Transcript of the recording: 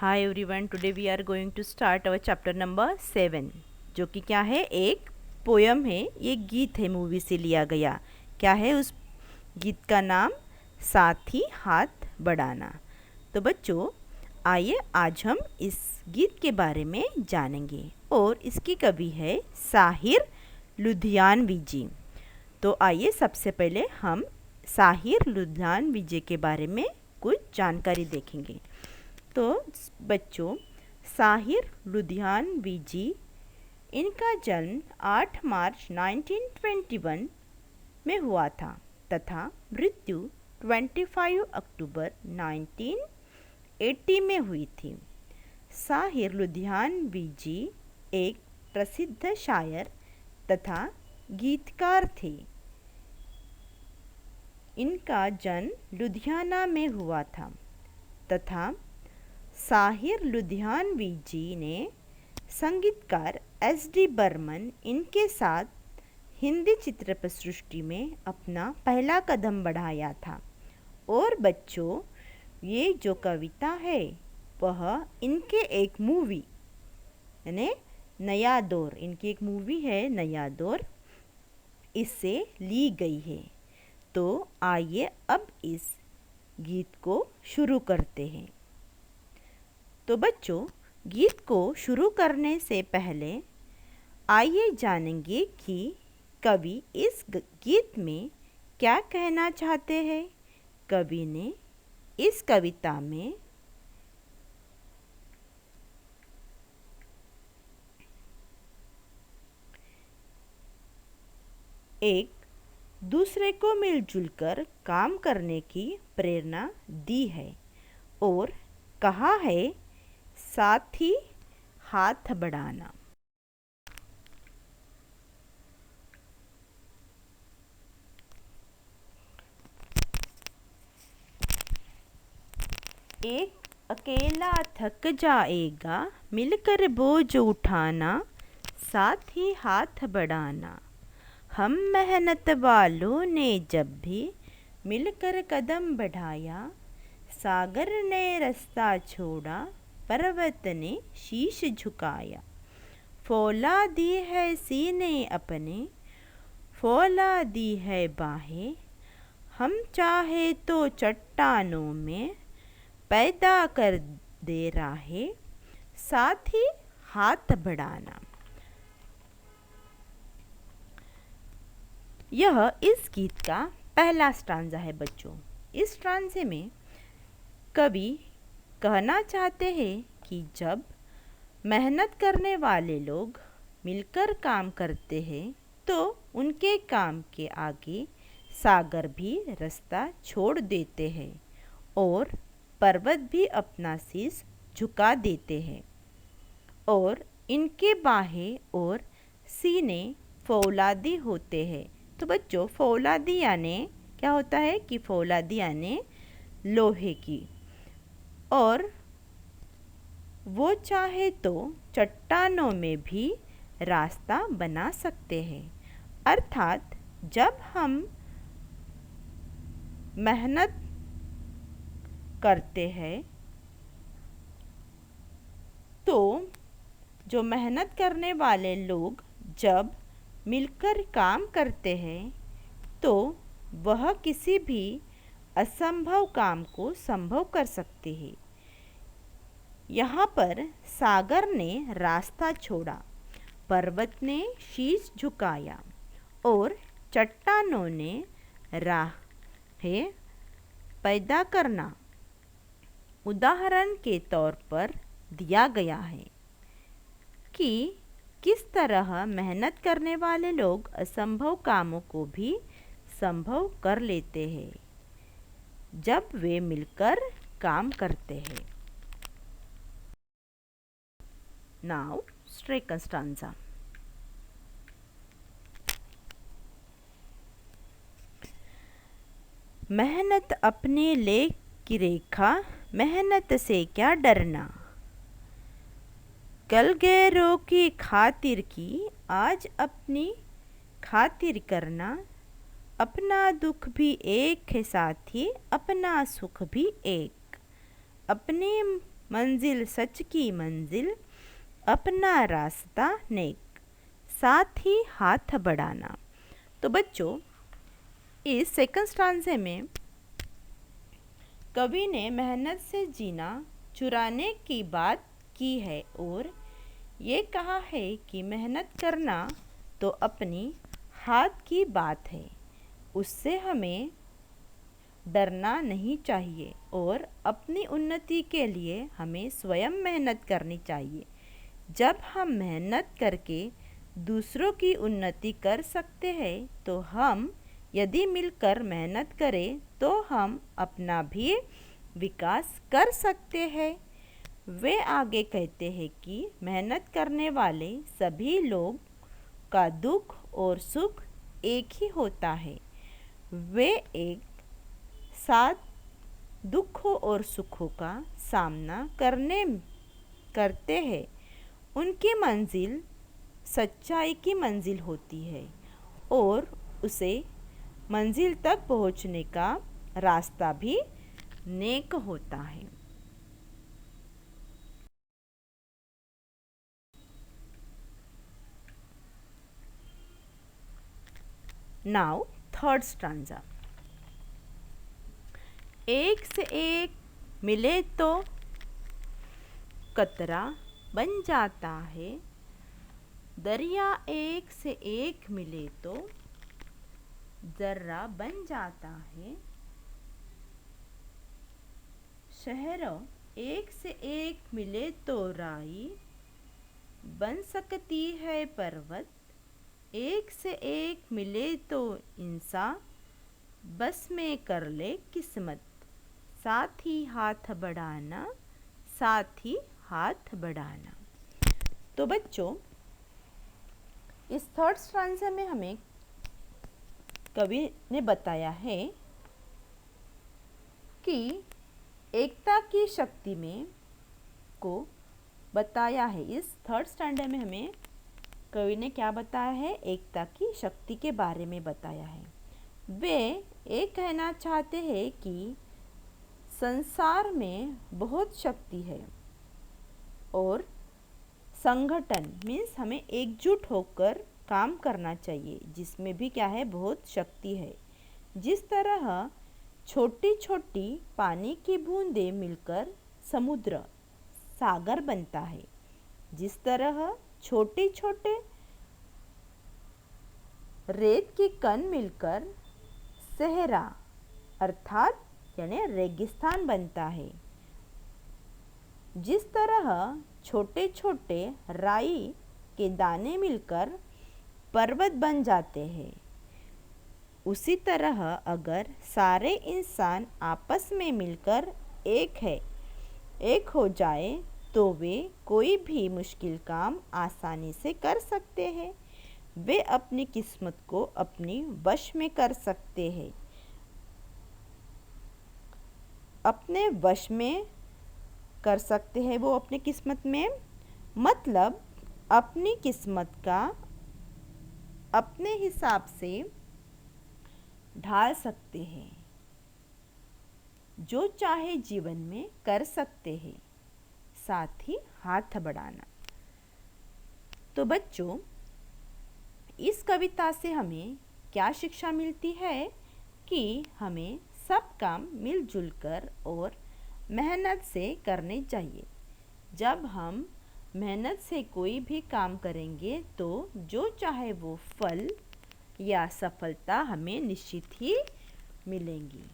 Hi everyone, today we are going to start our chapter number 7 जो कि क्या है, एक पोयम है। ये गीत है, मूवी से लिया गया। क्या है उस गीत का नाम? साथी हाथ बढ़ाना। तो बच्चों, आइए आज हम इस गीत के बारे में जानेंगे। और इसकी कवि है साहिर लुधियानवी जी। तो आइए सबसे पहले हम साहिर लुधियानवी जी के बारे में कुछ जानकारी देखेंगे। तो बच्चों, साहिर लुधियानवी जी, इनका जन्म 8 मार्च 1921 में हुआ था तथा मृत्यु 25 अक्टूबर 1980 में हुई थी। साहिर लुधियानवी जी एक प्रसिद्ध शायर तथा गीतकार थे। इनका जन्म लुधियाना में हुआ था तथा साहिर लुधियानवी जी ने संगीतकार एस.डी. बर्मन इनके साथ हिंदी चित्रपट सृष्टि में अपना पहला कदम बढ़ाया था। और बच्चों, ये जो कविता है वह इनके एक मूवी यानी नया दौर, इनकी एक मूवी है नया दौर, इससे ली गई है। तो आइए अब इस गीत को शुरू करते हैं। तो बच्चों, गीत को शुरू करने से पहले आइए जानेंगे कि कवि इस गीत में क्या कहना चाहते हैं। कवि ने इस कविता में एक दूसरे को मिलजुल कर काम करने की प्रेरणा दी है और कहा है, साथ ही हाथ बढ़ाना। एक अकेला थक जाएगा, मिलकर बोझ उठाना, साथ ही हाथ बढ़ाना। हम मेहनत वालों ने जब भी मिलकर कदम बढ़ाया, सागर ने रास्ता छोड़ा, पर्वत ने शीश झुकाया। फौला दी है सीने अपने, फौला दी है बाहें, हम चाहे तो चट्टानों में पैदा कर दे राहें, साथ ही हाथ बढ़ाना। यह इस गीत का पहला स्टांजा है बच्चों। इस स्टांजे में कवि कहना चाहते हैं कि जब मेहनत करने वाले लोग मिलकर काम करते हैं तो उनके काम के आगे सागर भी रास्ता छोड़ देते हैं और पर्वत भी अपना शीश झुका देते हैं और इनके बाहें और सीने फौलादी होते हैं। तो बच्चों, फौलादी यानी क्या होता है कि फौलादी यानी लोहे की, और वो चाहे तो चट्टानों में भी रास्ता बना सकते हैं। अर्थात जब हम मेहनत करते हैं तो जो मेहनत करने वाले लोग जब मिलकर काम करते हैं तो वह किसी भी असंभव काम को संभव कर सकते हैं। यहाँ पर सागर ने रास्ता छोड़ा, पर्वत ने शीश झुकाया और चट्टानों ने राहें पैदा करना उदाहरण के तौर पर दिया गया है कि किस तरह मेहनत करने वाले लोग असंभव कामों को भी संभव कर लेते हैं जब वे मिलकर काम करते हैं। Now, second stanza. मेहनत अपने ले की रेखा, मेहनत से क्या डरना, कल गैरों की खातिर की आज अपनी खातिर करना, अपना दुख भी एक है साथी, अपना सुख भी एक, अपनी मंजिल सच की मंजिल, अपना रास्ता नेक, साथ ही हाथ बढ़ाना। तो बच्चों, इस सेकंड स्टांजे में कवि ने मेहनत से जीना चुराने की बात की है और ये कहा है कि मेहनत करना तो अपनी हाथ की बात है, उससे हमें डरना नहीं चाहिए और अपनी उन्नति के लिए हमें स्वयं मेहनत करनी चाहिए। जब हम मेहनत करके दूसरों की उन्नति कर सकते हैं तो हम यदि मिलकर मेहनत करें तो हम अपना भी विकास कर सकते हैं। वे आगे कहते हैं कि मेहनत करने वाले सभी लोग का दुख और सुख एक ही होता है। वे एक साथ दुखों और सुखों का सामना करते हैं। उनकी मंजिल सच्चाई की मंजिल होती है और उसे मंजिल तक पहुंचने का रास्ता भी नेक होता है। Now third stanza. एक से एक मिले तो कतरा बन जाता है, दरिया एक से एक मिले तो जर्रा बन जाता है, शहर एक से एक मिले तो राई बन सकती है पर्वत, एक से एक मिले तो इंसान बस में कर ले किस्मत, साथ ही हाथ बढ़ाना, साथ ही हाथ बढ़ाना। तो बच्चों, इस थर्ड स्टांजा में हमें कवि ने बताया है कि एकता की शक्ति में को बताया है। इस थर्ड स्टैंडर्ड में हमें कवि ने क्या बताया है? एकता की शक्ति के बारे में बताया है। वे ये कहना चाहते हैं कि संसार में बहुत शक्ति है और संगठन मीन्स हमें एकजुट होकर काम करना चाहिए, जिसमें भी क्या है? बहुत शक्ति है। जिस तरह छोटी छोटी पानी की बूंदें मिलकर समुद्र सागर बनता है, जिस तरह छोटे छोटे रेत के कण मिलकर सहरा अर्थात यानी रेगिस्तान बनता है, जिस तरह छोटे छोटे राई के दाने मिलकर पर्वत बन जाते हैं, उसी तरह अगर सारे इंसान आपस में मिलकर एक हो जाए तो वे कोई भी मुश्किल काम आसानी से कर सकते हैं। वे अपनी किस्मत को अपनी वश में कर सकते हैं। अपने वश में कर सकते हैं वो अपनी किस्मत में, मतलब अपनी किस्मत का अपने हिसाब से ढाल सकते हैं, जो चाहे जीवन में कर सकते हैं, साथ ही हाथ बढ़ाना। तो बच्चों, इस कविता से हमें क्या शिक्षा मिलती है कि हमें सब काम मिलजुल कर और मेहनत से करने चाहिए। जब हम मेहनत से कोई भी काम करेंगे तो जो चाहे वो फल या सफलता हमें निश्चित ही मिलेंगी।